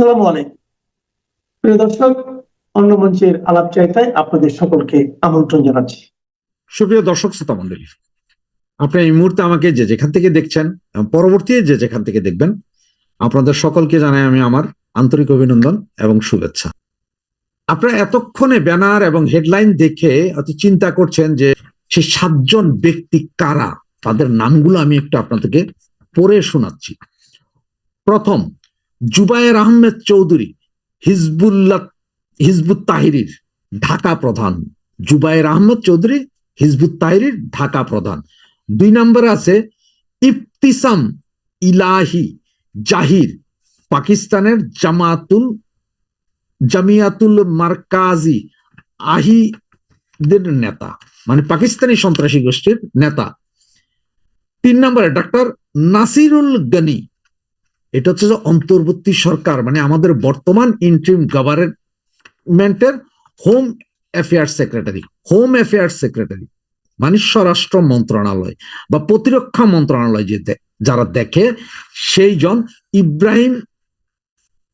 আসসালামু আলাইকুম প্রিয় দর্শক, অন্য মঞ্চের আলাপচারিতায় আপনাদের সকলকে আমন্ত্রণ জানাচ্ছি। সুপ্রিয় দর্শক শ্রোতা মন্ডলী, আপনি এই মুহূর্তে আমাকে যে যেখান থেকে দেখছেন এবং পরবর্তী যে যেখান থেকে দেখবেন, আপনাদের সকলকে জানাই আমি আমার আন্তরিক অভিনন্দন এবং শুভেচ্ছা। আপনারা এতক্ষণে ব্যানার এবং হেডলাইন দেখে হয়তো চিন্তা করছেন যে সেই 7 জন ব্যক্তি কারা, তাদের নামগুলো আমি একটু আপনাদেরকে পড়ে শোনাচ্ছি। প্রথম, জুবায়ের আহমেদ চৌধুরী, হিজবুত তাহরির ঢাকা প্রধান। জুবায়ের আহমেদ চৌধুরী, হিজবুত তাহরির ঢাকা প্রধান। 2 নম্বরে আছে ইফতিসাম ইলাহি জাহির, পাকিস্তানের জামিয়াতুল মারকাজি আহিদের নেতা, মানে পাকিস্তানি সন্ত্রাসী গোষ্ঠীর নেতা। 3 নম্বরে ডক্টর নাসিরুল গনি, এটা হচ্ছে যে অন্তর্বর্তী সরকার, মানে আমাদের বর্তমান ইন্টারিম গভর্নমেন্টের হোম অ্যাফেয়ার্স সেক্রেটারি, মানে স্বরাষ্ট্র মন্ত্রণালয় বা প্রতিরক্ষা মন্ত্রণালয় যারা দেখে সেই জন। ইব্রাহিম,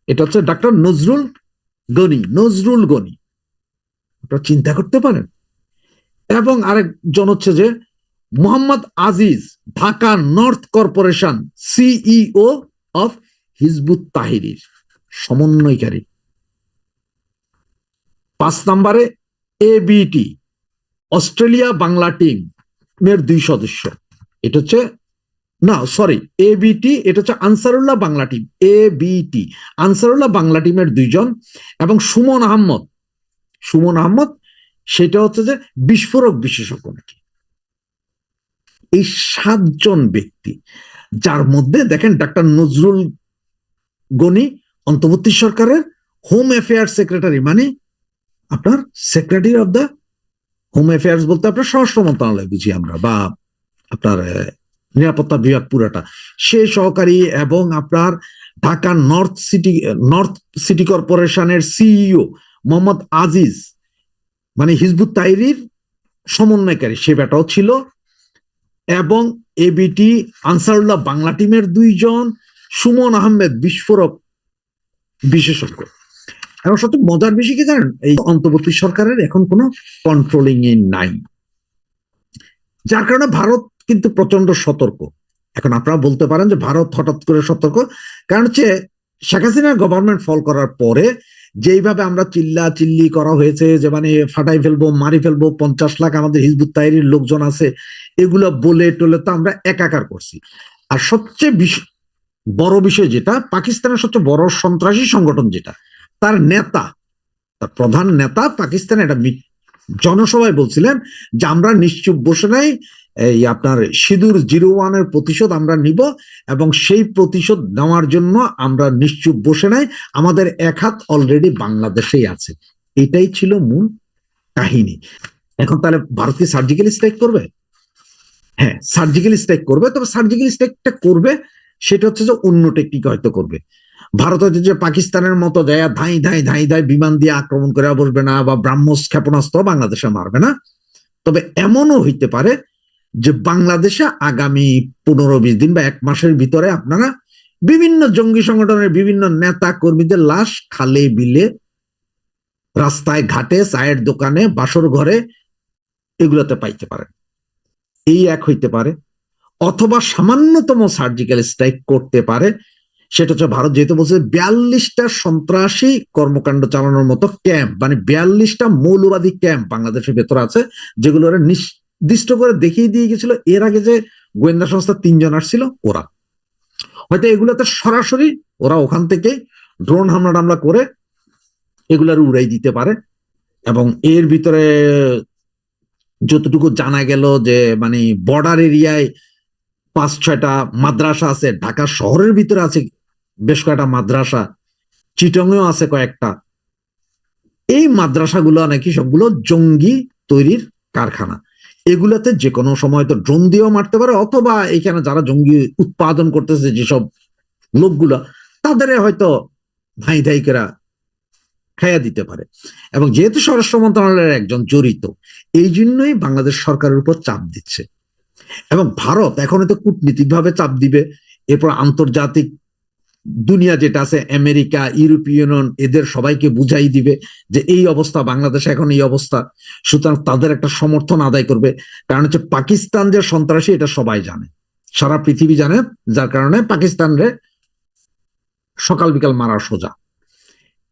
এটা হচ্ছে ডক্টর নজরুল গনি, আপনারা চিন্তা করতে পারেন। এবং আরেকজন হচ্ছে যে Mohammad Aziz, Dhaka north corporation CEO of Hizbut Tahrir সমন্বয়কারী। 5 নম্বরে এবিটি, অস্ট্রেলিয়া বাংলা টিম এর 2 সদস্য। এটা হচ্ছে এবিটি, এটা হচ্ছে আনসারুল্লাহ বাংলা টিম। এবিটি আনসারুল্লাহ বাংলা টিমের 2 জন। এবং সুমন আহমদ, সেটা হচ্ছে যে বিস্ফোরক বিশেষজ্ঞ নাকি। এই 7 জন ব্যক্তি, যার মধ্যে দেখেন ডক্টর নজরুল গনি অন্তর্বর্তী সরকারের হোম অ্যাফেয়ার্স সেক্রেটারি, মানে আপনার secretary of the home affairs বলতে আপনার স্বরাষ্ট্র মন্ত্রণালয় বুঝি আমরা, বা আপনার নিরাপত্তা বিভাগ পুরাটা, সে সহকারী। এবং আপনার ঢাকা নর্থ সিটি কর্পোরেশনের সিইও মোহাম্মদ আজিজ, মানে হিজবুত তাহরির সমন্বয়কারী, সে ব্যাটাও ছিল। এবং এবিটি আনসারুল্লাহ বাংলা টিমের 2 জন, সুমন আহমেদ বিস্ফোরক বিশেষজ্ঞ। এবং সবচেয়ে মজার বেশি কি জানেন, এই অন্তর্বর্তী সরকারের এখন কোনো কন্ট্রোলিং এ নাই, যার কারণে ভারত কিন্তু প্রচন্ড সতর্ক। এখন আপনারা বলতে পারেন যে ভারত হঠাৎ করে সতর্ক, কারণ হচ্ছে শেখ হাসিনার গভর্নমেন্ট ফল করার পরে যেইভাবে আমরা চিল্লি করা হয়েছে যে মানে ফাটাই ফেলবো, মারি ফেলবো, 50 লাখ আমাদের হিজবুত তাহরির লোকজন আছে, এগুলো বলে টলে তো আমরা একাকার করছি। আর সবচেয়ে বড় বিষয় যেটা, পাকিস্তানের সবচেয়ে বড় সন্ত্রাসী সংগঠন যেটা, তার প্রধান নেতা পাকিস্তানে একটা জনসভায় বলছিলেন যে আমরা নিশ্চুপ বসে নাই, এই আপনার সিঁদুর 01-এর প্রতিশোধ আমরা নিব, এবং সেই প্রতিশোধ নেওয়ার জন্য আমরা নিশ্চুপ বসে নাই, আমাদের এক হাত অলরেডি বাংলাদেশেই আছে। এটাই ছিল মূল কাহিনী। এখন তাহলে ভারত কি সার্জিক্যাল স্ট্রাইক করবে? হ্যাঁ, সার্জিক্যাল স্ট্রাইক করবে, তবে সার্জিক্যাল স্ট্রাইকটা করবে সেটা হচ্ছে যে অন্য টেকনিক হয়তো করবে। ভারত হয়তো যে পাকিস্তানের মতো দেয় ধাই বিমান দিয়ে আক্রমণ করে বসবে না, বা ব্রাহ্মস ক্ষেপণাস্ত্র বাংলাদেশে মারবে না। তবে এমনও হইতে পারে যে বাংলাদেশে আগামী 15-20 দিন বা 1 মাসের ভিতরে আপনারা বিভিন্ন জঙ্গি সংগঠনের বিভিন্ন নেতা কর্মীদের লাশ খালে বিলে, রাস্তায় ঘাটে, চায়ের দোকানে, বাসর ঘরে, এগুলোতে পাইতে পারেন। এই এক হইতে পারে। অথবা সামান্যতম সার্জিক্যাল স্ট্রাইক করতে পারে। সেটা হচ্ছে ভারত যেহেতু বলছে 42টা সন্ত্রাসী কর্মকাণ্ড চালানোর মতো ক্যাম্প, মানে 42টা মৌলবাদী ক্যাম্প বাংলাদেশের ভেতর আছে, যেগুলো ওরা নির্দিষ্ট করে দেখিয়ে দিয়ে গেছিল। এর আগে যে গোয়েন্দা সংস্থা 3 জন আসছিল, ওরা হয়তো এগুলোতে সরাসরি ওরা ওখান থেকে ড্রোন হামলা করে এগুলার উড়াই দিতে পারে। এবং এর ভিতরে যতটুকু জানা গেল যে মানে বর্ডার এরিয়ায় 5-6টা মাদ্রাসা আছে, ঢাকা শহরের ভিতরে আছে বেশ কয়েকটা মাদ্রাসা, চিটংয়েও আছে কয়েকটা। এই মাদ্রাসাগুলো নাকি সবগুলো জঙ্গি তৈরির কারখানা। এগুলাতে যে কোনো সময় তো ড্রোন দিয়েও মারতে পারে, অথবা এখানে যারা জঙ্গি উৎপাদন করতেছে যেসব লোকগুলা, তাদের হয়তো ধাই করে খাইয়া দিতে পারে। এবং যেহেতু স্বরাষ্ট্র মন্ত্রণালয়ের একজন জড়িত, এই জন্যই বাংলাদেশ সরকারের উপর চাপ দিচ্ছে। এবং ভারত এখন তো কূটনীতিক ভাবে চাপ দিবে, এরপর আন্তর্জাতিক দুনিয়া যেটা আছে আমেরিকা, ইউরোপীয় ইউনিয়ন, এদের সবাইকে বুঝাই দিবে যে এই অবস্থা, বাংলাদেশে এখন এই অবস্থা, সুতরাং তাদের একটা সমর্থন আদায় করবে। কারণ হচ্ছে পাকিস্তান যে সন্ত্রাসী এটা সবাই জানে, সারা পৃথিবী জানে, যার কারণে পাকিস্তানরে সকাল বিকাল মারা সোজা।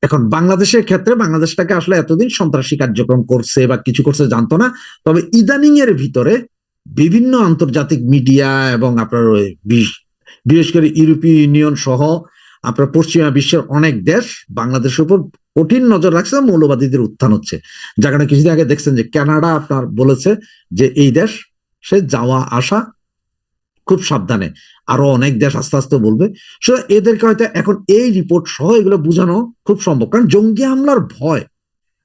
এখন বাংলাদেশের ক্ষেত্রে বাংলাদেশটাকে আসলে এতদিন সন্ত্রাসী কার্যক্রম করছে বা কিছু করছে জানতো না, তবে ইদানিং এর ভিতরে বিভিন্ন আন্তর্জাতিক মিডিয়া এবং আপনার বিশেষ করে ইউরোপীয় ইউনিয়ন সহ আপনার পশ্চিমা বিশ্বের অনেক দেশ বাংলাদেশের উপর কঠিন নজর রাখছে, মৌলবাদীদের উত্থান হচ্ছে। যার কারণে কিছুদিন আগে দেখছেন যে কানাডা আপনার বলেছে যে এই দেশ সে যাওয়া আসা খুব সাবধানে, আরো অনেক দেশ আস্তে আস্তে বলবে। এদেরকে হয়তো এখন এই রিপোর্ট সহ এগুলো বোঝানো খুব সম্ভব, কারণ জঙ্গি হামলার ভয়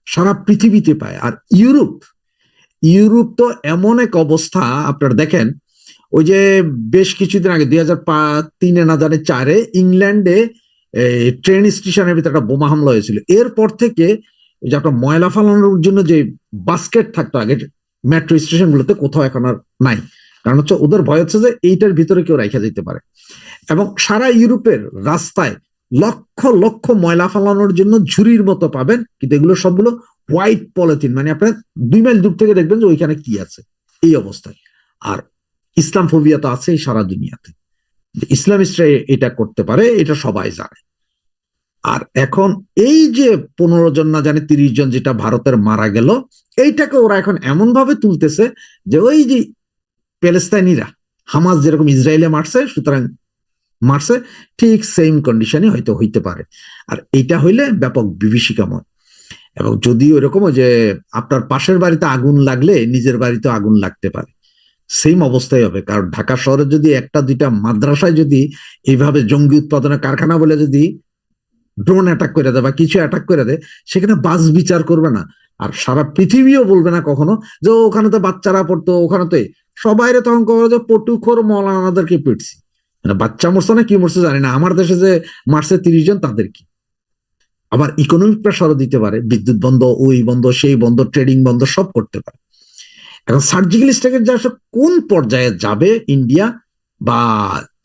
সারা পৃথিবীতে পায়। আর ইউরোপ তো এমন এক অবস্থা, আপনার দেখেন ওই যে বেশ কিছুদিন আগে 2003 না জানে 4-এ ইংল্যান্ডে ট্রেন স্টেশনের ভিতরে একটা বোমা হামলা হয়েছিল। এরপর থেকে যে আপনার ময়লা ফালানোর জন্য যে বাস্কেট থাকতো আগে মেট্রো স্টেশন গুলোতে, কোথাও এখন আর নাই। কারণ হচ্ছে ওদের ভয় হচ্ছে যে এইটার ভিতরে কেউ রাখা যেতে পারে। এবং সারা ইউরোপের রাস্তায় লক্ষ লক্ষ ময়লা ফালানোর জন্য ঝুড়ির মতো পাবেন, কিন্তু এগুলো সবগুলো হোয়াইট পলিথিন, মানে আপনার 2 মাইল দূর থেকে দেখবেন যে ওইখানে কি আছে এই অবস্থায়। আর ইসলাম ফোবিয়া তো আছেই সারা দুনিয়াতে, ইসলামিস্টরা এটা করতে পারে, এটা সবাই জানে। আর এখন এই যে 15 জন না জানে 30 জন যেটা ভারতের মারা গেল, এইটাকে ওরা এখন এমন ভাবে তুলতেছে যে ওই যে প্যালেস্তাইনিরা হামাস যেরকম ইসরায়েলে মারছে, সুতরাং মারছে ঠিক সেম কন্ডিশনে হয়তো হইতে পারে। আর এইটা হইলে ব্যাপক বিভীষিকাময়। এবং যদি ওইরকম যে আপনার পাশের বাড়িতে আগুন লাগলে নিজের বাড়িতে আগুন লাগতে পারে, সেম অবস্থাই হবে। কারণ ঢাকা শহরে যদি একটা দুইটা মাদ্রাসায় যদি এইভাবে জঙ্গি উৎপাদনের কারখানা বলে যদি ড্রোন অ্যাটাক করে দেয় বা কিছু অ্যাটাক করে দেয়, সেখানে বাস বিচার করবে না। আর সারা পৃথিবীও বলবে না কখনো যে ওখানে তো বাচ্চারা পড়তো, ওখানে তো সবাই তখন কবে যে পটুখোর মৌলানাদেরকে পিটছি, মানে বাচ্চা মরছে না কি মরছে জানি না, আমার দেশে যে মারছে 30 জন তাদের কি। আবার ইকোনমিক প্রেসারও দিতে পারে, বিদ্যুৎ বন্ধ, ওই বন্ধ, সেই বন্ধ, ট্রেডিং বন্ধ, সব করতে পারে। এখন সার্জিক্যাল স্ট্রাইকের যে আসলে কোন পর্যায়ে যাবে ইন্ডিয়া বা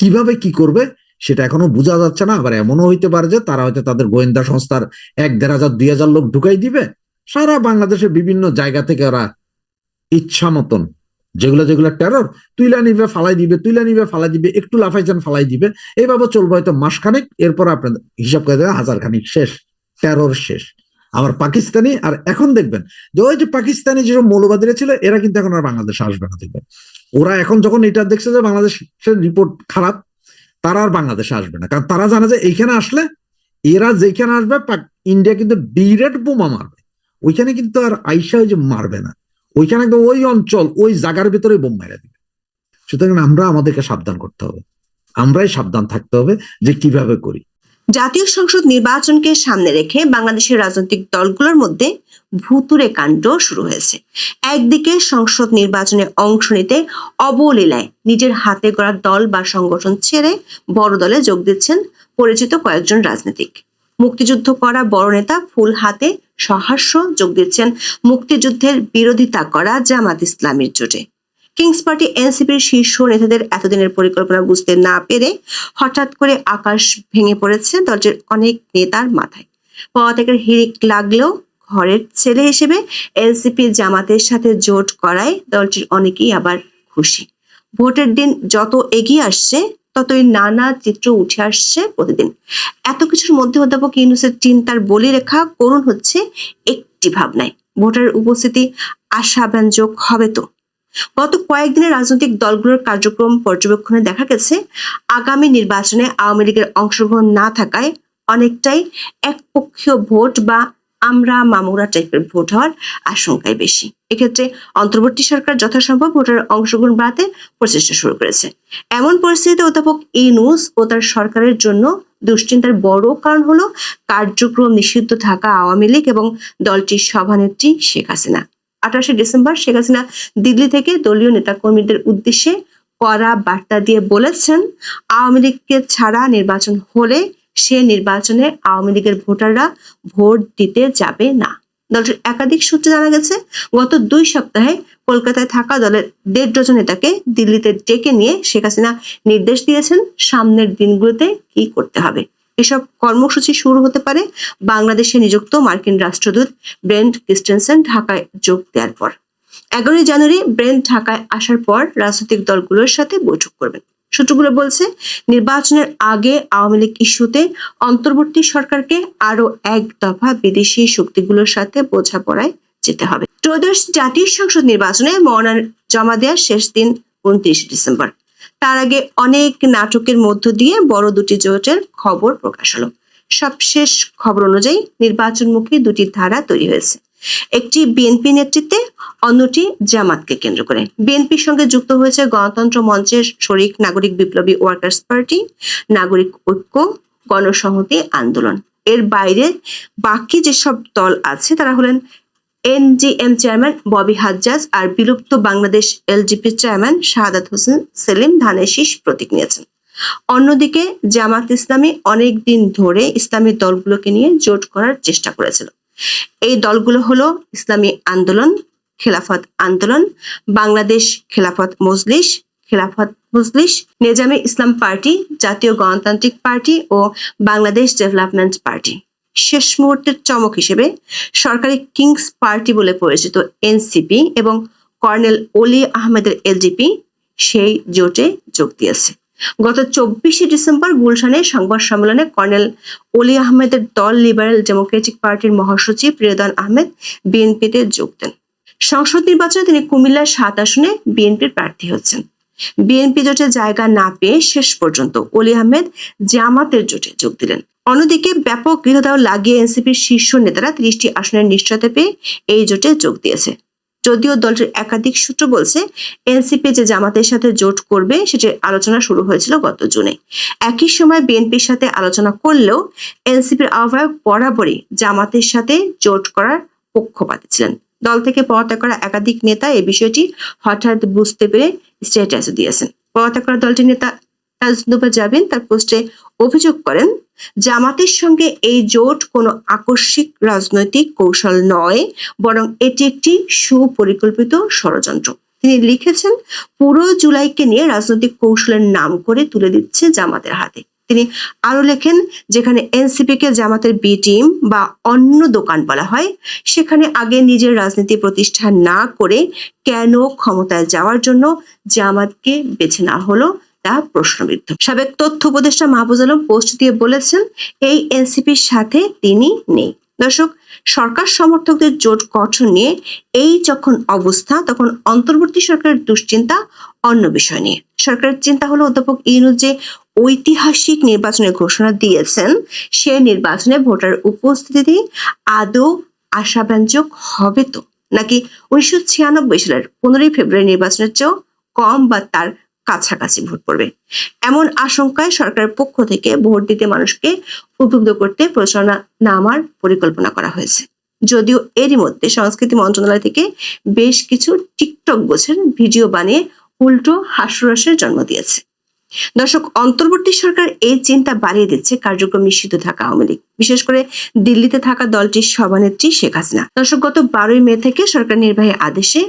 কিভাবে কি করবে সেটা এখনো বোঝা যাচ্ছে না। আবার এমনও হইতে পারে যে তারা হয়তো তাদের গোয়েন্দা সংস্থার 1-1,500-2,000 লোক ঢুকাই দিবে, সারা বাংলাদেশের বিভিন্ন জায়গা থেকে ওরা ইচ্ছা মতন যেগুলো টেরর তুইলা নিবে ফালাই দিবে, একটু লাফাইছেন ফালাই দিবে, এইভাবে চলবে হয়তো মাসখানেক। এরপর আপনাদের হিসাব করে দেবে 1000 খানিক শেষ, টেরর শেষ। আবার পাকিস্তানি, আর এখন দেখবেন যে ওই যে পাকিস্তানি যেসব মৌলবাদীরা ছিল এরা কিন্তু এখন আর বাংলাদেশে আসবে না। দেখবেন ওরা এখন যখন এটা দেখছে যে বাংলাদেশের রিপোর্ট খারাপ, তারা আর বাংলাদেশে আসবে না। কারণ তারা জানে যে এইখানে আসলে এরা যেখানে আসবে ইন্ডিয়া কিন্তু ডিরেক্ট বোমা মারবে, ওইখানে কিন্তু আর আইসা ওই যে মারবে না, ওইখানে একদম ওই অঞ্চল ওই জায়গার ভিতরে বোম মেরে দিবে। সুতরাং আমরা আমাদেরকে সাবধান করতে হবে, আমরাই সাবধান থাকতে হবে যে কিভাবে করি। জাতীয় সংসদ নির্বাচনকে সামনে রেখে বাংলাদেশের রাজনৈতিক দলগুলোর মধ্যে ভুতুড়ে কাণ্ড শুরু হয়েছে। একদিকে সংসদ নির্বাচনে অংশ নিতে অবলীলায় নিজের হাতে গড়া দল বা সংগঠন ছেড়ে বড় দলে যোগ দিচ্ছেন পরিচিত কয়েকজন রাজনীতিক। মুক্তিযুদ্ধ করা বড় নেতা ফুল হাতে সহাস্য যোগ দিচ্ছেন মুক্তিযুদ্ধের বিরোধিতা করা জামাত ইসলামীর জোটে। কিংস পার্টি এনসিপির শীর্ষ নেতাদের এতদিনের পরিকল্পনা বুঝতে না পেরে হঠাৎ করে আকাশ ভেঙে পড়েছে দলটির অনেক নেতার মাথায়। পদত্যাগের হিড়িক লাগলেও ঘরের ছেলে হিসেবে এনসিপি জামাতের সাথে জোট করায় দলটির অনেকেই আবার খুশি। ভোটের দিন যত এগিয়ে আসছে ততই নানা চিত্র উঠে আসছে প্রতিদিন। এত কিছুর মধ্যে অধ্যাপক ইউনূসের চিন্তার বলিরেখা করুণ হচ্ছে একটি ভাবনায়, ভোটারের উপস্থিতি আশাব্যঞ্জক হবে তো। গত কয়েকদিনের রাজনৈতিক দলগুলোর কার্যক্রম পর্যবেক্ষণে দেখা গেছে আগামী নির্বাচনে আওয়ামী লীগের অংশগ্রহণ না থাকায় অনেকটাই একপক্ষীয় ভোট বা আমরা মামুরা টাইপের ভোট হওয়ার আশঙ্কাই বেশি। এক্ষেত্রে অন্তর্বর্তী সরকার যথাসম্ভব ভোটারের অংশগ্রহণ বাড়াতে প্রচেষ্টা শুরু করেছে। এমন পরিস্থিতিতে অধ্যাপক ইউনূস ও তার সরকারের জন্য দুশ্চিন্তার বড় কারণ হলো কার্যক্রম নিষিদ্ধ থাকা আওয়ামী লীগ এবং দলটির সভানেত্রী শেখ হাসিনা। 28 ডিসেম্বর শেখ হাসিনা দিল্লি থেকে দলীয় নেতাকর্মীদের উদ্দেশ্যে কড়া বার্তা দিয়ে বলেছেন, আওয়ামী লীগকে ছাড়া নির্বাচন হলে সে নির্বাচনে আওয়ামী লীগের ভোটাররা ভোট দিতে যাবে না। দলটির একাধিক সূত্রে জানা গেছে, গত 2 সপ্তাহে কলকাতায় থাকা দলের 1.5 ডজন নেতাকে দিল্লিতে ডেকে নিয়ে শেখ হাসিনা নির্দেশ দিয়েছেন সামনের দিনগুলোতে কি করতে হবে। এসব কর্মসূচি শুরু হতে পারে বাংলাদেশে নিযুক্ত মার্কিন রাষ্ট্রদূত ব্রেন্ট ক্রিস্টেনসেন ঢাকায় যোগ দেওয়ার পর। 11 জানুয়ারি ব্রেন্ট ঢাকায় আসার পর রাজনৈতিক দলগুলোর সাথে বৈঠক করবেন। সূত্রগুলো বলছে, নির্বাচনের আগে আওয়ামী লীগ ইস্যুতে অন্তর্বর্তী সরকারকে আরো এক দফা বিদেশি শক্তিগুলোর সাথে বোঝাপড়ায় যেতে হবে। ত্রয়োদশ জাতীয় সংসদ নির্বাচনে মনোনয়ন জমা দেওয়ার শেষ দিন 29 ডিসেম্বর। তার আগে অনেক নাটকের মধ্য দিয়ে বড় দুটি জোটের খবর প্রকাশ হলো। সবশেষ খবর অনুযায়ী নির্বাচনমুখী দুটি ধারা তৈরি হয়েছে, একটি বিএনপি নেতৃত্বে, অন্যটি জামাতকে কেন্দ্র করে। বিএনপির সঙ্গে যুক্ত হয়েছে গণতন্ত্র মঞ্চের শরিক নাগরিক বিপ্লবী ওয়ার্কার্স পার্টি, নাগরিক ঐক্য, গণসংহতি আন্দোলন। এর বাইরে বাকি যেসব দল আছে তারা হলেন এনজিএম চেয়ারম্যান ববি হাজ্জাজ আর বিলুপ্ত বাংলাদেশ এলজিপি চেয়ারম্যান শাহাদাত হোসেন সেলিম ধানের শীষ প্রতীক নিয়েছেন। অন্যদিকে জামাত ইসলামী অনেক দিন ধরে ইসলামী দলগুলোকে নিয়ে জোট করার চেষ্টা করেছিল। এই দলগুলো হলো ইসলামী আন্দোলন, খেলাফত আন্দোলন, বাংলাদেশ খেলাফত মজলিস, নেজামে ইসলাম পার্টি, জাতীয় গণতান্ত্রিক পার্টি ও বাংলাদেশ ডেভেলপমেন্ট পার্টি। শেষ মুহূর্তের চমক হিসেবে সরকারি কিংস পার্টি বলে পরিচিত এনসিপি এবং কর্নেল অলি আহমেদের এলজিপি সেই জোটে যোগ দিয়েছে। গত 24 ডিসেম্বর গুলশানে সংবাদ সম্মেলনে কর্নেল অলি আহমেদের দল লিবারেল ডেমোক্রেটিক পার্টির মহাসচিব রেদওয়ান আহমেদ বিএনপিতে যোগ দেন। সংসদ নির্বাচনে তিনি কুমিল্লার 7 আসনে বিএনপির প্রার্থী হচ্ছেন। বিএনপি জোটে জায়গা না পেয়ে শেষ পর্যন্ত অলি আহমেদ জামাতের জোটে যোগ দিলেন। অন্যদিকে ব্যাপক গৃহদাহ লাগিয়ে এনসিপির শীর্ষ নেতারা 30টি আসনের নিশ্চয়তা পেয়ে এই জোটে যোগ দিয়েছে। যদিও দলটির একাধিক সূত্র বলছে, এনসিপি যে জামাতের সাথে জোট করবে সেটির আলোচনা শুরু হয়েছিল গত জুনে। একই সময় বিএনপির সাথে আলোচনা করলেও এনসিপির আহ্বায়ক বরাবরই জামাতের সাথে জোট করার পক্ষপাতী ছিলেন। দল থেকে পদত্যাগ করা একাধিক নেতা এই বিষয়টি হঠাৎ বুঝতে পেরে স্ট্যাটাস দিয়েছেন। পদত্যাগ করা দলটির নেতা তাজনুবা জাবিন তার পোস্টে অভিযোগ করেন, জামাতের সঙ্গে এই জোট কোনো আকস্মিক রাজনৈতিক কৌশল নয়, বরং এটি একটি সুপরিকল্পিত ষড়যন্ত্র। তিনি লিখেছেন, পুরো জুলাইকে নিয়ে রাজনৈতিক কৌশলের নাম করে তুলে দিচ্ছে জামাতের হাতে। তিনি আরো লেখেন, যেখানে এনসিপি কে জামাতের বি টিম বা অন্য দোকান বলা হয়, সেখানে আগে নিজের রাজনীতি প্রতিষ্ঠা না করে কেন ক্ষমতায় যাওয়ার জন্য জামাতকে বেছে নেওয়া হলো তা প্রশ্নবিদ্ধ। সাবেক তথ্য উপদেষ্টা মাহফুজ আলম পোস্ট দিয়ে বলেছেন, এই এনসিপির সাথে তিনি নেই। দর্শক, সরকার সমর্থকদের জোট গঠন নিয়ে এই যখন অবস্থা, তখন অন্তর্বর্তী সরকারের দুশ্চিন্তা অন্য বিষয় নিয়ে। সরকারের চিন্তা হলো অধ্যাপক ইউনূস যে ঐতিহাসিক নির্বাচনের ঘোষণা দিয়েছেন, সে নির্বাচনে ভোটার উপস্থিতি আদৌ আশাব্যঞ্জক হবে তো, নাকি 1996 সালের 15 ফেব্রুয়ারি নির্বাচনের চেয়েও কম বা তার কাছাকাছি ভোট পড়বে। এমন আশঙ্কায় সরকারের পক্ষ থেকে ভোট দিতে মানুষকে উদ্বুদ্ধ করতে প্রচারণা নামার পরিকল্পনা করা হয়েছে। যদিও এরই মধ্যে সংস্কৃতি মন্ত্রণালয় থেকে বেশ কিছু টিকটক গোছের ভিডিও বানিয়ে উল্টো হাস্যরসের জন্ম দিয়েছে। দর্শক, অন্তর্বর্তী সরকার এই চিন্তা বাড়িয়ে দিচ্ছে কার্যক্রম নিষিদ্ধ থাকা আওয়ামী লীগ, বিশেষ করে দিল্লিতে থাকা দলটির সভানেত্রী শেখ হাসিনা। দর্শক, গত 12 মে থেকে সরকার নির্বাহী আদেশে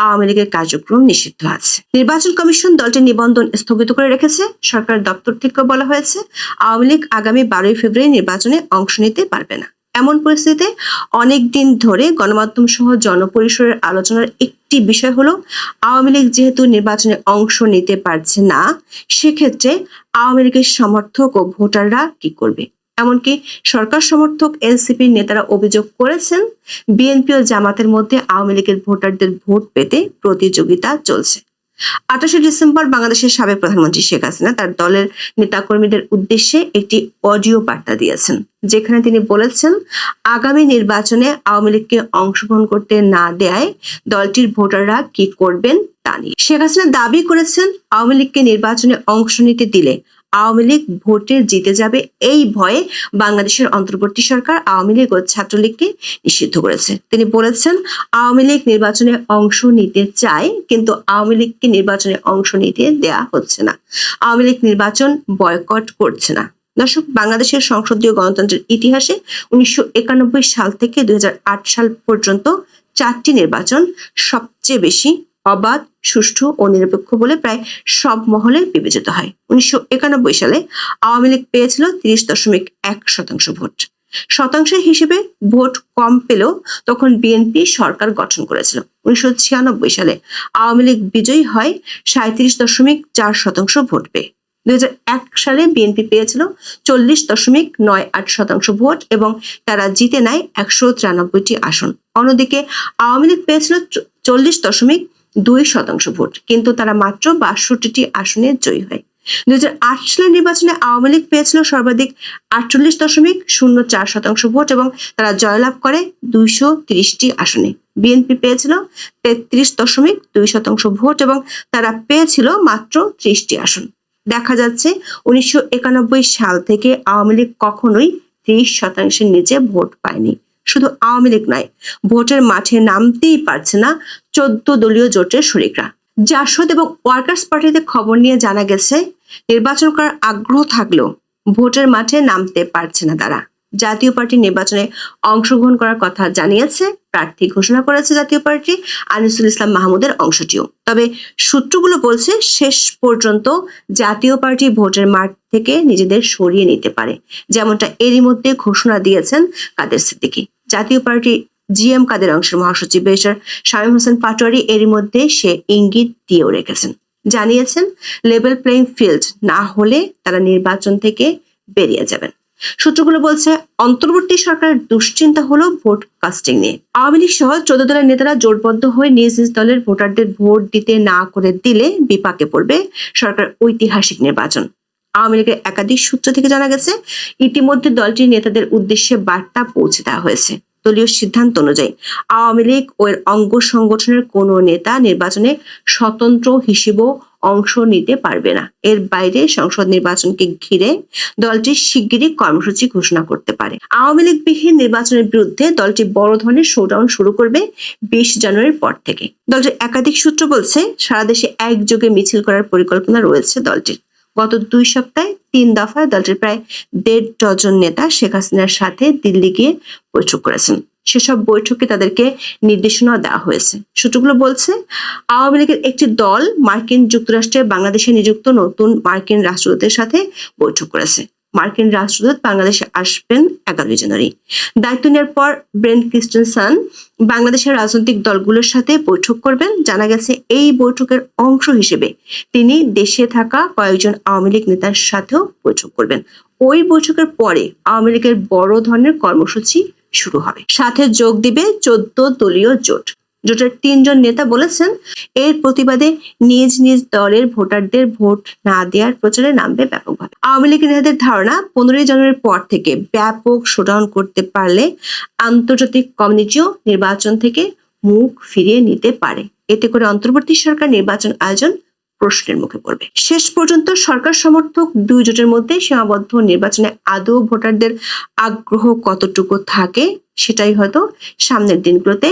আওয়ামী লীগের কার্যক্রম নিষিদ্ধ আছে। নির্বাচন কমিশন দলটির নিবন্ধন স্থগিত করে রেখেছে। সরকার দপ্তর থেকে বলা হয়েছে, আওয়ামী লীগ আগামী 12 ফেব্রুয়ারি নির্বাচনে অংশ নিতে পারবে না। এমন পরিস্থিতিতে অনেকদিন ধরে গণমাধ্যম সহ জনপরিসরের আলোচনার একটি বিষয় হলো, আওয়ামী লীগ যেহেতু নির্বাচনে অংশ নিতে পারছে না, সেক্ষেত্রে আওয়ামী লীগের সমর্থক ও ভোটাররা কি করবে। এমনকি সরকার সমর্থক এনসিপির নেতারা অভিযোগ করেছেন, বিএনপি ও জামাতের মধ্যে আওয়ামী লীগের ভোটারদের ভোট পেতে প্রতিযোগিতা চলছে। 28 ডিসেম্বর বাংলাদেশের সাবেক প্রধানমন্ত্রী শেখ হাসিনা তার দলের নেতাকর্মীদের উদ্দেশ্যে একটি অডিও বার্তা দিয়েছেন, যেখানে তিনি বলেছেন, আগামী নির্বাচনে আওয়ামী লীগকে অংশগ্রহণ করতে না দেয় দলটির ভোটাররা কি করবেন তা নিয়ে। শেখ হাসিনা দাবি করেছেন, আওয়ামী লীগকে নির্বাচনে অংশ নিতে দিলে আওয়ামী লীগ ভোটে জিতে যাবে, এই ভয়ে বাংলাদেশের অন্তর্বর্তী সরকার আওয়ামী লীগ ও ছাত্রলীগকে নিষিদ্ধ করেছে। তিনি বলেছেন, আওয়ামী লীগ নির্বাচনে অংশ নিতে চায়, কিন্তু আওয়ামী লীগকে নির্বাচনে অংশ নিতে দেয়া হচ্ছে না। আওয়ামী লীগ নির্বাচন বয়কট করছে না। দর্শক, বাংলাদেশের সংসদীয় গণতন্ত্রের ইতিহাসে 1991 সাল থেকে 2008 সাল পর্যন্ত 4টি নির্বাচন সবচেয়ে বেশি অবাধ, সুষ্ঠু ও নিরপেক্ষ বলে প্রায় সব মহলে বিবেচিত হয়। 1991 সালে আওয়ামী লীগ পেয়েছিল 30.1% ভোট। শতাংশের হিসেবে ভোট কম পেলেও তখন বিএনপি সরকার গঠন করেছিল। 1996 সালে আওয়ামী লীগ বিজয়ী হয় 37.4% ভোট পেয়ে। 2001 সালে বিএনপি পেয়েছিল 40.98% ভোট এবং তারা জিতে নেয় 193টি আসন। অন্যদিকে আওয়ামী লীগ পেয়েছিল 40.2% ভোট, কিন্তু তারা মাত্র 62টি আসনে জয়ী হয়। 2008 সালের নির্বাচনে আওয়ামী লীগ পেয়েছিল সর্বাধিক 48.04% ভোট এবং তারা জয়লাভ করে 230টি আসনে। বিএনপি পেয়েছিল 33.2% ভোট এবং তারা পেয়েছিল মাত্র 30টি আসন। দেখা যাচ্ছে 1991 সাল থেকে আওয়ামী লীগ কখনোই 30% নিচে ভোট পায়নি। শুধু আওয়ামী লীগ নয়, ভোটের মাঠে নামতেই পারছে না 14 দলীয় জোটের শরিকরা। জাসদ এবং ওয়ার্কার্স পার্টিতে খবর নিয়ে জানা গেছে, নির্বাচন করার আগ্রহ থাকলেও ভোটের মাঠে নামতে পারছে না তারা। জাতীয় পার্টি নির্বাচনে অংশগ্রহণ করার কথা জানিয়েছে, প্রার্থী ঘোষণা করেছে জাতীয় পার্টি আনিসুল ইসলাম মাহমুদের অংশটিও। তবে সূত্রগুলো বলছে শেষ পর্যন্ত জাতীয় পার্টি ভোটের মাঠ থেকে নিজেদের সরিয়ে নিতে পারে, যেমনটা এরই মধ্যে ঘোষণা দিয়েছেন কাদের সিদ্দিকী। জাতীয় পার্টি জিএম কাদের অংশের মহাসচিব ব্যারিস্টার শামীম হোসেন পাটোয়ারি এরই মধ্যে সে ইঙ্গিত দিয়েও রেখেছেন, জানিয়েছেন লেভেল প্লেইং ফিল্ড না হলে তারা নির্বাচন থেকে বেরিয়ে যাবেন। সূত্রগুলো বলছে, অন্তর্বর্তী সরকারের দুশ্চিন্তা হলো ভোট কাস্টিং নিয়ে। আওয়ামী লীগ সহ 14 দলের নেতারা জোটবদ্ধ হয়ে নিজ নিজ দলের ভোটারদের ভোট দিতে না করে দিলে বিপাকে পড়বে সরকার ঐতিহাসিক নির্বাচন। আওয়ামী লীগের একাধিক সূত্র থেকে জানা গেছে, ইতিমধ্যে দলটির নেতাদের উদ্দেশ্যে বার্তা পৌঁছে দেওয়া হয়েছে। দলীয় সিদ্ধান্ত অনুযায়ী আওয়ামী লীগ ও এর অঙ্গ সংগঠনের কোনো নেতা নির্বাচনে স্বতন্ত্র হিসেবেও অংশ নিতে পারবে না। এর বাইরে সংসদ নির্বাচনকে ঘিরে দলটি শিগগিরই কর্মসূচি ঘোষণা করতে পারে। আওয়ামী লীগ বিহীন নির্বাচনের বিরুদ্ধে দলটি বড় ধরনের শোডাউন শুরু করবে 20 জানুয়ারির পর থেকে। দলটির একাধিক সূত্র বলছে, সারা দেশে একযোগে মিছিল করার পরিকল্পনা রয়েছে দলটির। গত 2 সপ্তাহে 3 দফায় দলটির প্রায় 1.5 ডজন নেতা শেখ হাসিনার সাথে দিল্লি গিয়ে বৈঠক করেছেন। সেসব বৈঠকে তাদেরকে নির্দেশনা দেওয়া হয়েছে। সূত্রগুলো বলছে, আওয়ামী লীগের একটি দল মার্কিন যুক্তরাষ্ট্রে বাংলাদেশে নিযুক্ত নতুন মার্কিন রাষ্ট্রদূতের সাথে বৈঠক করেছে। মার্কিন রাষ্ট্রদূত বাংলাদেশে আসবেন 11 জানুয়ারি। দায়িত্ব নেওয়ার পর ব্রেন ক্রিস্টেনসন বাংলাদেশের রাজনৈতিক দলগুলোর সাথে বৈঠক করবেন। জানা গেছে, এই বৈঠকের অংশ হিসেবে তিনি দেশে থাকা কয়েকজন আওয়ামী লীগ নেতার সাথেও বৈঠক করবেন। ওই বৈঠকের পরে আওয়ামী লীগের বড় ধরনের কর্মসূচি শুরু হবে। সাথে যোগ দিবে 14 দলীয় জোট। জোটের 3 জন নেতা বলেছেন, এর প্রতিবাদে নিজ নিজ দলের ভোটারদের ভোট না দেওয়ার প্রচারে নামবে ব্যাপকভাবে। আওয়ামী লীগের নেতাদের ধারণা, 15 জানুয়ারির পর থেকে ব্যাপক শোডাউন করতে পারলে আন্তর্জাতিক কমিউনিটিও নির্বাচন থেকে মুখ ফিরিয়ে নিতে পারে। এতে করে অন্তর্বর্তী সরকার নির্বাচন আয়োজন প্রশ্নের মুখে পড়বে। শেষ পর্যন্ত সরকার সমর্থক 2 জোটের মধ্যে সীমাবদ্ধ নির্বাচনে আদৌ ভোটারদের আগ্রহ কতটুকু থাকে, সেটাই হয়তো সামনের দিনগুলোতে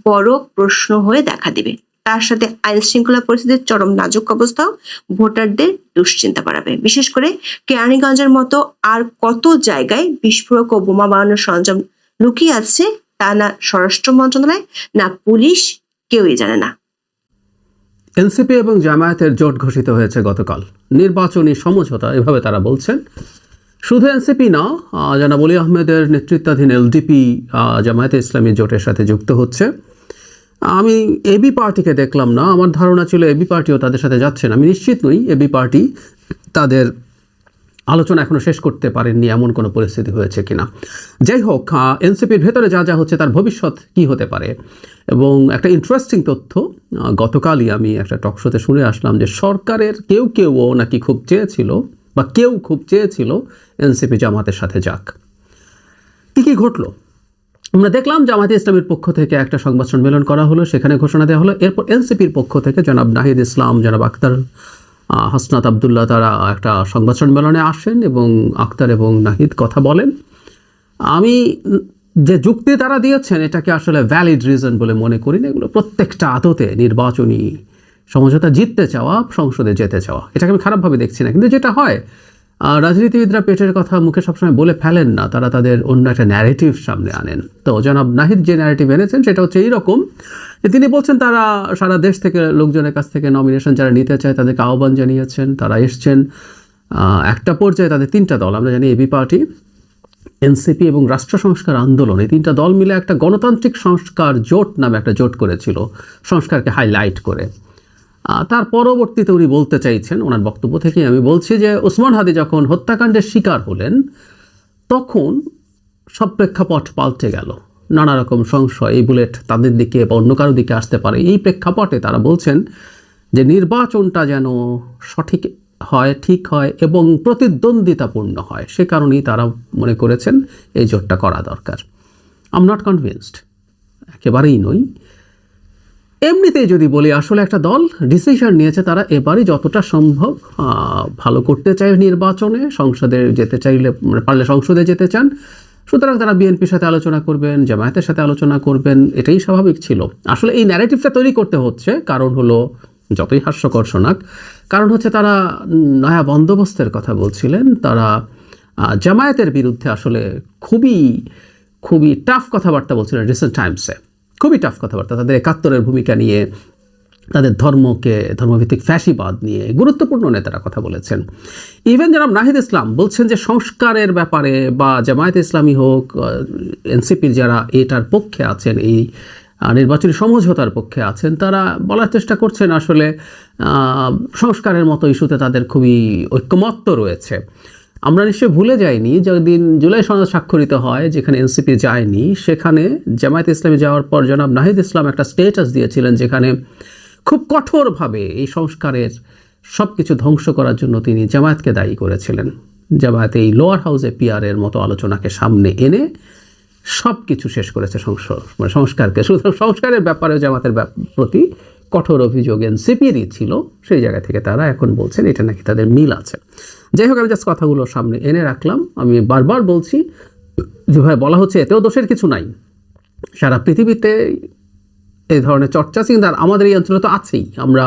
বড় প্রশ্ন হয়ে দেখা দিবে। তার সাথে আইন শৃঙ্খলা পরিস্থিতির চরম নাজুক অবস্থাও ভোটারদের দুশ্চিন্তা বাড়াবে। বিশেষ করে কেরানীগঞ্জের মতো আর কত জায়গায় বিস্ফোরক ও বোমা বানানোর সরঞ্জাম লুকিয়ে আছে তা না স্বরাষ্ট্র মন্ত্রণালয় না পুলিশ, কেউই জানে না। এনসিপি এবং জামায়াতের জোট ঘোষিত হয়েছে গতকাল। নির্বাচনী সমঝোতা, এভাবে তারা বলছেন। শুধু এনসিপি না, জনাব ওলি আহমেদের নেতৃত্বাধীন এলডিপি জামায়াতে ইসলামী জোটের সাথে যুক্ত হচ্ছে। আমি এবি পার্টিকে দেখলাম না, আমার ধারণা ছিল এবি পার্টিও তাদের সাথে যাচ্ছে না। আমি নিশ্চিত নই এবি পার্টি তাদের আলোচনা এখনো শেষ করতে পারেননি, এমন কোনো পরিস্থিতি হয়েছে কিনা। যাই হোক, এনসিপির ভেতরে যা যা হচ্ছে তার ভবিষ্যৎ কি হতে পারে। এবং একটা ইন্টারেস্টিং তথ্য, গতকালই আমি একটা টকশোতে শুনে আসলাম যে সরকারের কেউ নাকি খুব চেয়েছিল বা কেউ খুব চেয়েছিল এনসিপি জামাতের সাথে যাক। কি ঘটলো আমরা দেখলাম। জামায়াতে ইসলামের পক্ষ থেকে একটা সংবাদ সম্মেলন করা হলো, সেখানে ঘোষণা দেওয়া হলো। এরপর এনসিপির পক্ষ থেকে জনাব নাহিদ ইসলাম, জনাব আক্তার, হাসনাত আবদুল্লাহ তারা একটা সংবাদ সম্মেলনে আসেন এবং আক্তার এবং নাহিদ কথা বলেন। আমি যে যুক্তি তারা দিয়েছেন এটাকে আসলে ভ্যালিড রিজন বলে মনে করি না। এগুলো প্রত্যেকটা আদতে নির্বাচনী সমঝোতা জিততে চাওয়া, সংসদে যেতে চাওয়া, এটাকে আমি খারাপভাবে দেখছি না। কিন্তু যেটা হয়, রাজনীতিবিদরা পেটের কথা মুখে সবসময় বলে ফেলেন না, তারা তাদের অন্য একটা ন্যারেটিভ সামনে আনেন। তো জনাব নাহিদ যে ন্যারেটিভ এনেছেন সেটা হচ্ছে এইরকম, তিনি বলছেন তারা সারা দেশ থেকে লোকজনের কাছ থেকে নমিনেশন যারা নিতে চায় তাদেরকে আহ্বান জানিয়েছেন, তারা এসছেন। একটা পর্যায়ে তাদের তিনটা দল, আমরা জানি এবি পার্টি, এনসিপি এবং রাষ্ট্র সংস্কার আন্দোলন, এই তিনটা দল মিলে একটা গণতান্ত্রিক সংস্কার জোট নামে একটা জোট করেছিল, সংস্কারকে হাইলাইট করে। তার পরবর্তীতে উনি বলতে চাইছেন, ওনার বক্তব্য থেকে আমি বলছি যে ওসমান হাদি যখন হত্যাকাণ্ডের শিকার হলেন তখন সব প্রেক্ষাপট পাল্টে গেল, নানা রকম সংশয়, এই বুলেট তাদের দিকে বা অন্য কারো দিকে আসতে পারে। এই প্রেক্ষাপটে তারা বলছেন যে নির্বাচনটা যেন সঠিক হয়, ঠিক হয় এবং প্রতিদ্বন্দ্বিতাপূর্ণ হয়, সে কারণেই তারা মনে করেছেন এই জোটটা করা দরকার। আই এম নট কনভিন্সড, একেবারেই নই। এমনিতেই যদি বলি, আসলে একটা দল ডিসিশন নিয়েছে তারা এবারই যতটা সম্ভব ভালো করতে চায় নির্বাচনে, সংসদে যেতে চাইলে মানে পারলে সংসদে যেতে চান, সুতরাং তারা বিএনপির সাথে আলোচনা করবেন, জামায়াতের সাথে আলোচনা করবেন, এটাই স্বাভাবিক ছিল। আসলে এই ন্যারেটিভটা তৈরি করতে হচ্ছে, কারণ হলো যতই হাস্যকর শোনাক, কারণ হচ্ছে তারা নয়া বন্দোবস্তের কথা বলছিলেন, তারা জামায়াতের বিরুদ্ধে আসলে খুবই খুবই টাফ কথাবার্তা বলছিলেন রিসেন্ট টাইমসে, খুবই টাফ কথাবার্তা, তাদের ৭১-এর ভূমিকা নিয়ে, তাদের ধর্মভিত্তিক ফ্যাসিবাদ নিয়ে গুরুত্বপূর্ণ নেতারা কথা বলেছেন। ইভেন জনাব নাহিদ ইসলাম বলছেন যে সংস্কারের ব্যাপারে বা জামায়াত ইসলামী হোক, এনসিপির যারা এটার পক্ষে আছেন, এই নির্বাচনী সমঝোতার পক্ষে আছেন, তারা বলার চেষ্টা করছেন আসলে সংস্কারের মতো ইস্যুতে তাদের খুবই ঐক্যমত্য রয়েছে। আমরা নিশ্চয়ই ভুলে যাইনি যেদিন জুলাই সনদ স্বাক্ষরিত হয়, যেখানে এনসিপি যায়নি, সেখানে জামায়াত ইসলামী যাওয়ার পর জনাব নাহিদ ইসলাম একটা স্টেটাস দিয়েছিলেন যেখানে খুব কঠোরভাবে এই সংস্কারের সব কিছু ধ্বংস করার জন্য তিনি জামায়াতকে দায়ী করেছিলেন। জামায়াত এই লোয়ার হাউসে পিআরের মতো আলোচনাকে সামনে এনে সব কিছু শেষ করেছে সংস্কারকে। সুতরাং সংস্কারের ব্যাপারে জামাতের প্রতি কঠোর অভিযোগ এনসিপিরই ছিল, সেই জায়গা থেকে তারা এখন বলছেন এটা নাকি তাদের মিল আছে। যাই হোক, আমি জাস্ট কথাগুলো সামনে এনে রাখলাম। আমি বারবার বলছি, যেভাবে বলা হচ্ছে এতেও দোষের কিছু নাই, সারা পৃথিবীতে এই ধরনের চর্চা আছে, কিন্তু আমাদের এই অঞ্চলে তো আছেই। আমরা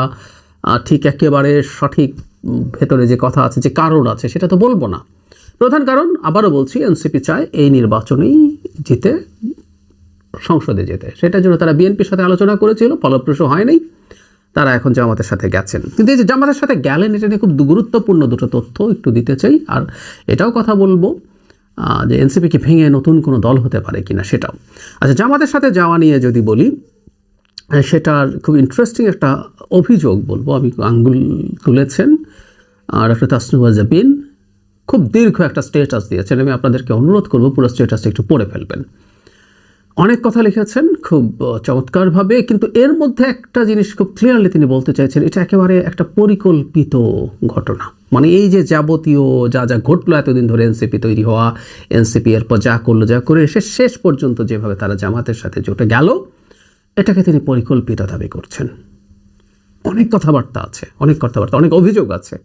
ঠিক একেবারে সঠিক ভেতরে যে কথা আছে, যে কারণ আছে, সেটা তো বলবো না। প্রধান কারণ, আবারও বলছি, এনসিপি চায় এই নির্বাচনেই জিতে সংসদে যেতে। সেটার জন্য তারা বিএনপির সাথে আলোচনা করেছিল, ফলপ্রসূ হয়নি, তারা এখন জামাতের সাথে গেছেন। কিন্তু এই যে জামাতের সাথে গেলেন, এটা নিয়ে খুব গুরুত্বপূর্ণ দুটো তথ্য একটু দিতে চাই। আর এটাও কথা বলবো যে এনসিপিকে ভেঙে নতুন কোনো দল হতে পারে কিনা সেটাও। আচ্ছা, জামাতের সাথে যাওয়া নিয়ে যদি বলি, সেটার খুব ইন্টারেস্টিং একটা অভিযোগ বলবো। আমি আঙ্গুল তুলেছেন ডক্টর তাসনুভা জাবিন, খুব দীর্ঘ একটা স্টেটাস দিয়েছেন। আমি আপনাদেরকে অনুরোধ করবো পুরো স্টেটাসটা একটু পড়ে ফেলবেন। অনেক কথা লিখেছেন খুব চমৎকারভাবে, কিন্তু এর মধ্যে একটা জিনিস খুব ক্লিয়ারলি তিনি বলতে চাইছেন, এটা একেবারে একটা পরিকল্পিত ঘটনা। মানে এই যে যাবতীয় যা যা ঘটলো এতদিন ধরে, এনসিপি তৈরি হওয়া, এনসিপি এরপর যা করলো, যা করে এসে শেষ পর্যন্ত যেভাবে তারা জামাতের সাথে জোটে গেল, এটাকে তিনি পরিকল্পিত দাবি করছেন। অনেক কথাবার্তা আছে, অনেক অভিযোগ আছে।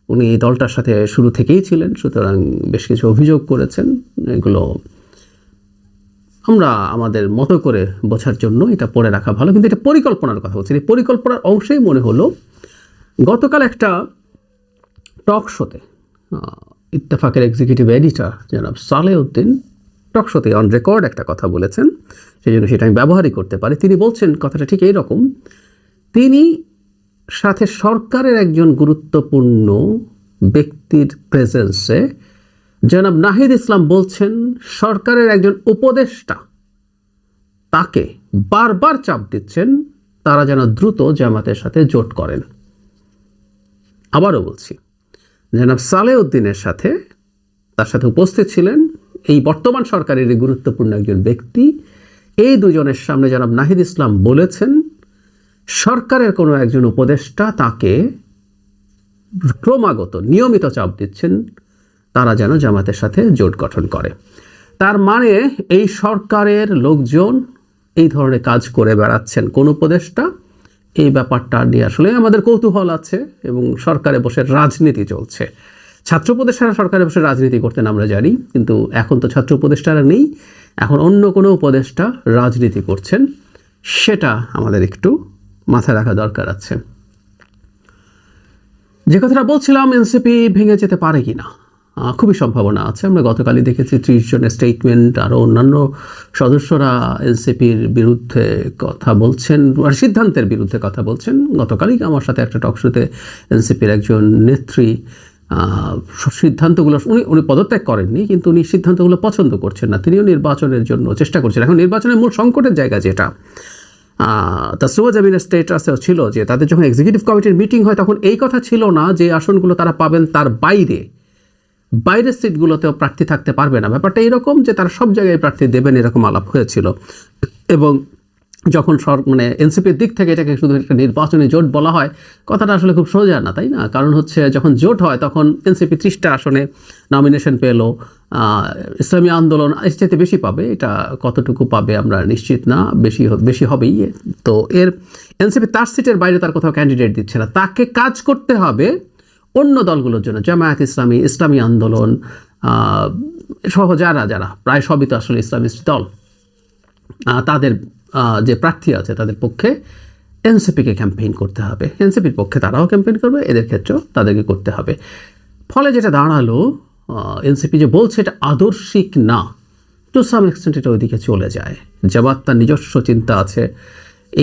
উনি এই দলটার সাথে শুরু থেকেই ছিলেন, সুতরাং বেশ কিছু অভিযোগ করেছেন। এগুলো আমরা আমাদের মতো করে বোঝার জন্য এটা পড়ে রাখা ভালো, কিন্তু এটা পরিকল্পনার কথা বলছি। এই পরিকল্পনার অংশেই মনে হলো গতকাল একটা টক শোতে ইত্তেফাকের এক্সিকিউটিভ এডিটর জনাব সালেউদ্দিন টক শোতে অন রেকর্ড একটা কথা বলেছেন, সেই জন্য সেটা আমি ব্যবহারই করতে পারি। তিনি বলছেন কথাটা ঠিক এইরকম, তিনি সাথে সরকারের একজন গুরুত্বপূর্ণ ব্যক্তির প্রেজেন্সে জনাব নাহিদ ইসলাম বলছেন সরকারের একজন উপদেষ্টা তাকে বারবার চাপ দিচ্ছেন তারা যেন দ্রুত জামাতের সাথে জোট করেন। আবারও বলছি, জনাব সালেউদ্দিনের সাথে, তার সাথে উপস্থিত ছিলেন এই বর্তমান সরকারের গুরুত্বপূর্ণ একজন ব্যক্তি। এই দুজনের সামনে জনাব নাহিদ ইসলাম বলেছেন সরকারের কোনো একজন উপদেষ্টা তাকে ক্রমাগত নিয়মিত চাপ দিচ্ছেন তারা যেন জামাতের সাথে জোট গঠন করে। তার মানে এই সরকারের লোকজন এই ধরনের কাজ করে বেড়াচ্ছেন কোন উপদেষ্টা, এই ব্যাপারটা নিয়ে আসলে আমাদের কৌতূহল আছে এবং সরকারে বসে রাজনীতি চলছে। ছাত্র উপদেষ্টারা সরকারে বসে রাজনীতি করতেন আমরা জানি, কিন্তু এখন তো ছাত্র উপদেষ্টারা নেই, এখন অন্য কোনো উপদেষ্টা রাজনীতি করছেন, সেটা আমাদের একটু মাথায় রাখা দরকার আছে। যে কথাটা বলছিলাম, এনসিপি ভেঙে যেতে পারে কিনা, খুবই সম্ভাবনা আছে। আমরা গতকালই দেখেছি 30 জনের স্টেটমেন্ট, আরও অন্যান্য সদস্যরা এনসিপির বিরুদ্ধে কথা বলছেন, সিদ্ধান্তের বিরুদ্ধে কথা বলছেন। গতকালই আমার সাথে একটা টকশোতে এনসিপির একজন নেত্রী সিদ্ধান্তগুলো উনি পদত্যাগ করেননি, কিন্তু উনি সিদ্ধান্তগুলো পছন্দ করছেন না। তিনিও নির্বাচনের জন্য চেষ্টা করছেন। এখন নির্বাচনের মূল সংকটের জায়গা যেটা, তাসরিমা জামিনের স্টেটাসেও ছিল যে তাদের যখন এক্সিকিউটিভ কমিটির মিটিং হয় তখন এই কথা ছিল না যে আসনগুলো তারা পাবেন তার বাইরের সিটগুলোতেও প্রার্থী থাকতে পারবে না। ব্যাপারটা এরকম যে তারা সব জায়গায় প্রার্থী দেবেন, এরকম আলাপ হয়েছিল। এবং যখন মানে এনসিপির দিক থেকে এটাকে শুধু একটা নির্বাচনী জোট বলা হয়, কথাটা আসলে খুব সোজা না, তাই না? কারণ হচ্ছে যখন জোট হয় তখন এনসিপি 30টা আসনে নমিনেশন পেল, ইসলামী আন্দোলন এর চাইতে বেশি পাবে। এটা কতটুকু পাবে আমরা নিশ্চিত না, বেশি হবেই। তো এর এনসিপি তার সিটের বাইরে তার কোথাও ক্যান্ডিডেট দিচ্ছে না, তাকে কাজ করতে হবে অন্য দলগুলোর জন্য, জামায়াত ইসলামী, ইসলামী আন্দোলন সহ যারা প্রায় সবই তো আসলে ইসলামিস্ট দল, তাদের যে প্রার্থী আছে তাদের পক্ষে এনসিপিকে ক্যাম্পেইন করতে হবে। এনসিপির পক্ষে তারাও ক্যাম্পেইন করবে, এদের ক্ষেত্রেও তাদেরকে করতে হবে। ফলে যেটা দাঁড়ালো, এনসিপি যে বলছে এটা আদর্শিক না, টু সাম এক্সটেন্ট এটা ওইদিকে চলে যায়। জামাত তার নিজস্ব চিন্তা আছে।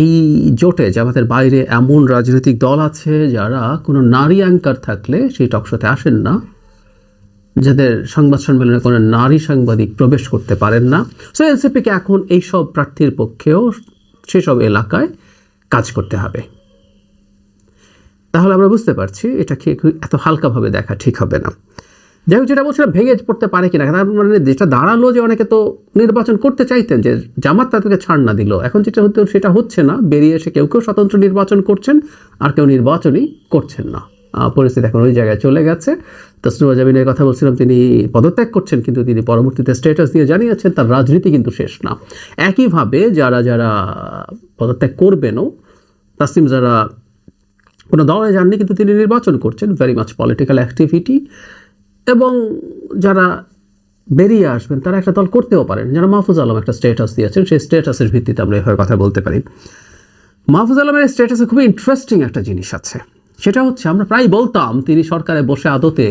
এই জোটে জামাতের বাইরে এমন রাজনৈতিক দল আছে যারা কোনো নারী অ্যাঙ্কার থাকলে সেই টকশোতে আসেন না, যাদের সংবাদ সম্মেলনে কোনো নারী সাংবাদিক প্রবেশ করতে পারেন না। সো এনসিপিকে এখন এইসব প্রার্থীর পক্ষেও সেসব এলাকায় কাজ করতে হবে। তাহলে আমরা বুঝতে পারছি এটাকে এত হালকাভাবে দেখা ঠিক হবে না। যাই হোক, যেটা বলছিলাম ভেঙে পড়তে পারে কিনা, তার মানে যেটা দাঁড়ালো যে অনেকে তো নির্বাচন করতে চাইতেন, যে জামাত তাদেরকে ছাড় না দিল। এখন যেটা হতো সেটা হচ্ছে না, বেরিয়ে এসে কেউ স্বতন্ত্র নির্বাচন করছেন আর কেউ নির্বাচনই করছেন না। পরিস্থিতি এখন ওই জায়গায় চলে গেছে। তাসরিমা জামিনের কথা বলছিলাম, তিনি পদত্যাগ করছেন, কিন্তু তিনি পরবর্তীতে স্ট্যাটাস দিয়ে জানিয়েছেন তার রাজনীতি কিন্তু শেষ না। একইভাবে যারা পদত্যাগ করবেনও, তাসলিম যারা কোনো দলে যাননি কিন্তু তিনি নির্বাচন করছেন, ভেরি মাচ পলিটিক্যাল অ্যাক্টিভিটি। এবং যারা বেরিয়ে আসবেন তারা একটা দল করতেও পারেন। যারা মাহফুজ আলম একটা স্ট্যাটাস দিয়েছেন, সেই স্ট্যাটাসের ভিত্তিতে আমরা এভাবে কথা বলতে পারি। মাহফুজ আলমের স্ট্যাটাসে খুবই ইন্টারেস্টিং একটা জিনিস আছে, সেটা হচ্ছে আমরা প্রায় বলতাম তিনি সরকারে বসে আদতে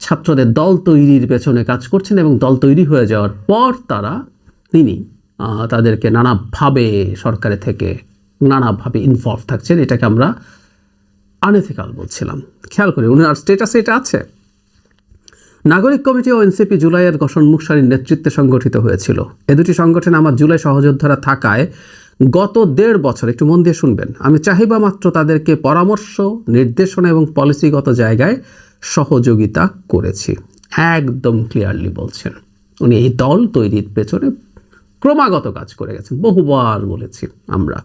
ছাত্রদের দল তৈরির পেছনে কাজ করছেন, এবং দল তৈরি হয়ে যাওয়ার পর তিনি তাদেরকে নানাভাবে সরকারে থেকে নানাভাবে ইনভলভ থাকছেন। এটাকে আমরা আনএথিক্যাল বলছিলাম। খেয়াল করি উনার স্ট্যাটাসে এটা আছে, নাগরিক কমিটি ও এনসিপি জুলাইয়ের গঠনমুখ সারির নেতৃত্বে সংগঠিত হয়েছিল। এ দুটি সংগঠনে আমার জুলাই সহযোদ্ধারা থাকায় গত 1.5 বছর, একটু মন দিয়ে শুনবেন, আমি চাহিবা মাত্র তাদেরকে পরামর্শ, নির্দেশনা এবং পলিসিগত জায়গায় সহযোগিতা করেছি। একদম ক্লিয়ারলি বলছেন উনি এই দল তৈরির পেছনে ক্রমাগত কাজ করে গেছেন। বহুবার বলেছি আমরা।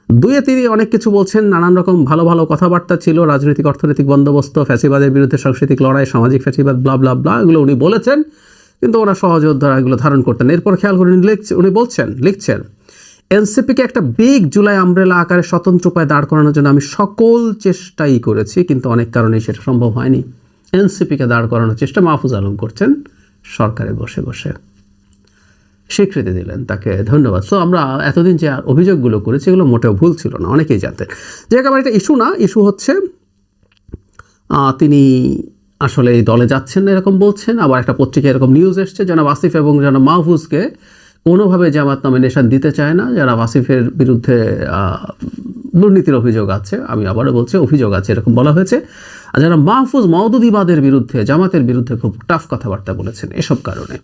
2-এ তিনি অনেক কিছু বলছেন, নানান রকম ভালো ভালো কথাবার্তা ছিল, রাজনৈতিক অর্থনৈতিক বন্দোবস্ত, ফ্যাসিবাদের বিরুদ্ধে সাংস্কৃতিক লড়াই, সামাজিক ফ্যাসিবাদ, ব্লা ব্লা ব্লা, এগুলো উনি বলেছেন, কিন্তু ওরা সহযোদ্ধারা এগুলো ধারণ করতেন। এরপর খেয়াল করে উনি লিখছেন এনসিপিকে একটা বিগ জুলাই আমব্রেলা আকারে স্বতন্ত্র উপায়ে দাঁড় করানোর জন্য আমি সকল চেষ্টাই করেছি, কিন্তু অনেক কারণেই সেটা সম্ভব হয়নি। এনসিপিকে দাঁড় করানোর চেষ্টা মাহফুজ আলম করছেন সরকারে বসে বসে। স্বীকৃতি দিলেন, তাকে ধন্যবাদ। সো আমরা এতদিন যে অভিযোগগুলো করেছি এগুলো মোটেও ভুল ছিল না, অনেকেই জানতেন। যে একেবারে এটা ইস্যু না, ইস্যু হচ্ছে তিনি আসলে এই দলে যাচ্ছেন না এরকম বলছেন। আবার একটা পত্রিকায় এরকম নিউজ এসছে জনাব আসিফ এবং জনাব মাহফুজকে কোনোভাবে জামাত নমিনেশন দিতে চায় না। যারা আসিফের বিরুদ্ধে দুর্নীতির অভিযোগ আছে, আমি আবারও বলছি অভিযোগ আছে, এরকম বলা হয়েছে। আর যারা মাহফুজ মওদুদিবাদের বিরুদ্ধে, জামাতের বিরুদ্ধে খুব টাফ কথাবার্তা বলেছেন এসব কারণে।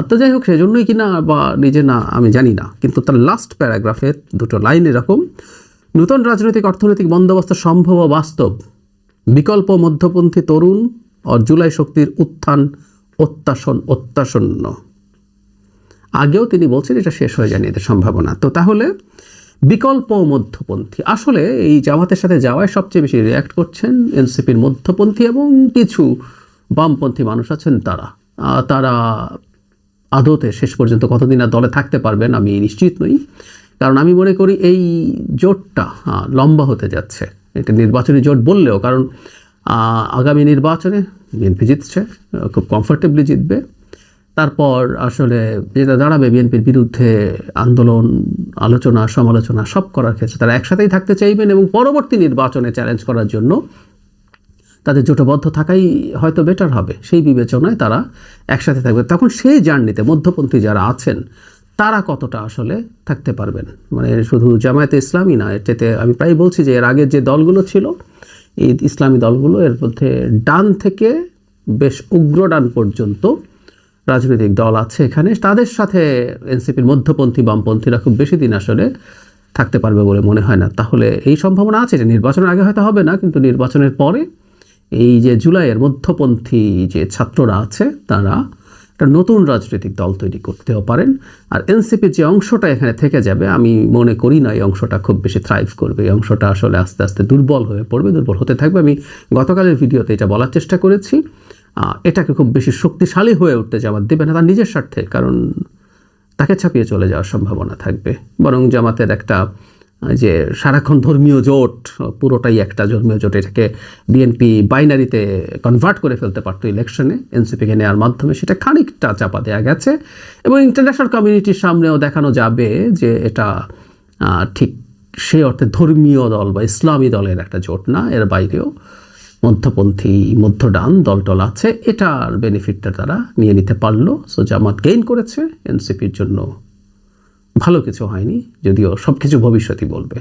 তো যাই হোক, সেজন্যই কিনা বা নিজে না আমি জানি না, কিন্তু তার লাস্ট প্যারাগ্রাফের 2টো লাইন এরকম, নূতন রাজনৈতিক অর্থনৈতিক বন্দোবস্ত সম্ভব ও বাস্তব, বিকল্প মধ্যপন্থী তরুণ ও জুলাই শক্তির উত্থান অত্যাসন্ন। আগেও তিনি বলছেন এটা শেষ হয়ে যায়নি এদের সম্ভাবনা। তো তাহলে বিকল্প মধ্যপন্থী, আসলে এই জামাতের সাথে যাওয়ায় সবচেয়ে বেশি রিয়্যাক্ট করছেন এনসিপির মধ্যপন্থী এবং কিছু বামপন্থী মানুষ আছেন। তারা আদতে শেষ পর্যন্ত কতদিন আর দলে থাকতে পারবেন আমি নিশ্চিত নই, কারণ আমি মনে করি এই জোটটা লম্বা হতে যাচ্ছে। এটা নির্বাচনী জোট বললেও, কারণ আগামী নির্বাচনে বিএনপি জিতছে, খুব কমফোর্টেবলি জিতবে, তারপর আসলে যেটা দাঁড়াবে বিএনপির বিরুদ্ধে আন্দোলন, আলোচনা, সমালোচনা সব করার ক্ষেত্রে তারা একসাথেই থাকতে চাইবেন এবং পরবর্তী নির্বাচনে চ্যালেঞ্জ করার জন্য তাদের জোটবদ্ধ থাকাই হয়তো বেটার হবে। সেই বিবেচনায় তারা একসাথে থাকবে। তখন সেই জার্নিতে মধ্যপন্থী যারা আছেন তারা কতটা আসলে থাকতে পারবেন, মানে শুধু জামায়াতে ইসলামী না, এটাতে আমি প্রায় বলছি যে এর আগের যে দলগুলো ছিল এই ইসলামী দলগুলো, এর মধ্যে ডান থেকে বেশ উগ্র ডান পর্যন্ত রাজনৈতিক দল আছে এখানে, তাদের সাথে এনসিপির মধ্যপন্থী বামপন্থীরা খুব বেশি দিন আসলে থাকতে পারবে বলে মনে হয় না। তাহলে এই সম্ভাবনা আছে যে নির্বাচনের আগে হয়তো হবে না, কিন্তু নির্বাচনের পরে এই যে জুলাইয়ের মধ্যপন্থী যে ছাত্ররা আছে তারা একটা নতুন রাজনৈতিক দল তৈরি করতেও পারেন। আর এনসিপির যে অংশটা এখানে থেকে যাবে, আমি মনে করি না এই অংশটা খুব বেশি থ্রাইভ করবে। এই অংশটা আসলে আস্তে আস্তে দুর্বল হয়ে পড়বে, দুর্বল হতে থাকবে। আমি গতকালের ভিডিওতে এটা বলার চেষ্টা করেছি, এটাকে খুব বেশি শক্তিশালী হয়ে উঠতে জামাত দেবে না তার নিজের স্বার্থে, কারণ তাকে ছাপিয়ে চলে যাওয়ার সম্ভাবনা থাকবে। বরং জামাতের একটা যে সারাক্ষণ ধর্মীয় জোট, পুরোটাই একটা ধর্মীয় জোট, এটাকে বিএনপি বাইনারিতে কনভার্ট করে ফেলতে পারতো ইলেকশনে এনসিপিকে নেওয়ার মাধ্যমে, সেটা খানিকটা চাপা দেওয়া গেছে এবং ইন্টারন্যাশনাল কমিউনিটির সামনেও দেখানো যাবে যে এটা ঠিক সেই অর্থে ধর্মীয় দল বা ইসলামী দলের একটা জোট না, এর বাইরেও মধ্যপন্থী মধ্যডান দলটল আছে, এটার বেনিফিটটা তারা নিয়ে নিতে পারলো। সো জামাত গেইন করেছে, এনসিপির জন্য ভালো কিছু হয়নি, যদিও সব কিছু ভবিষ্যতই বলবে।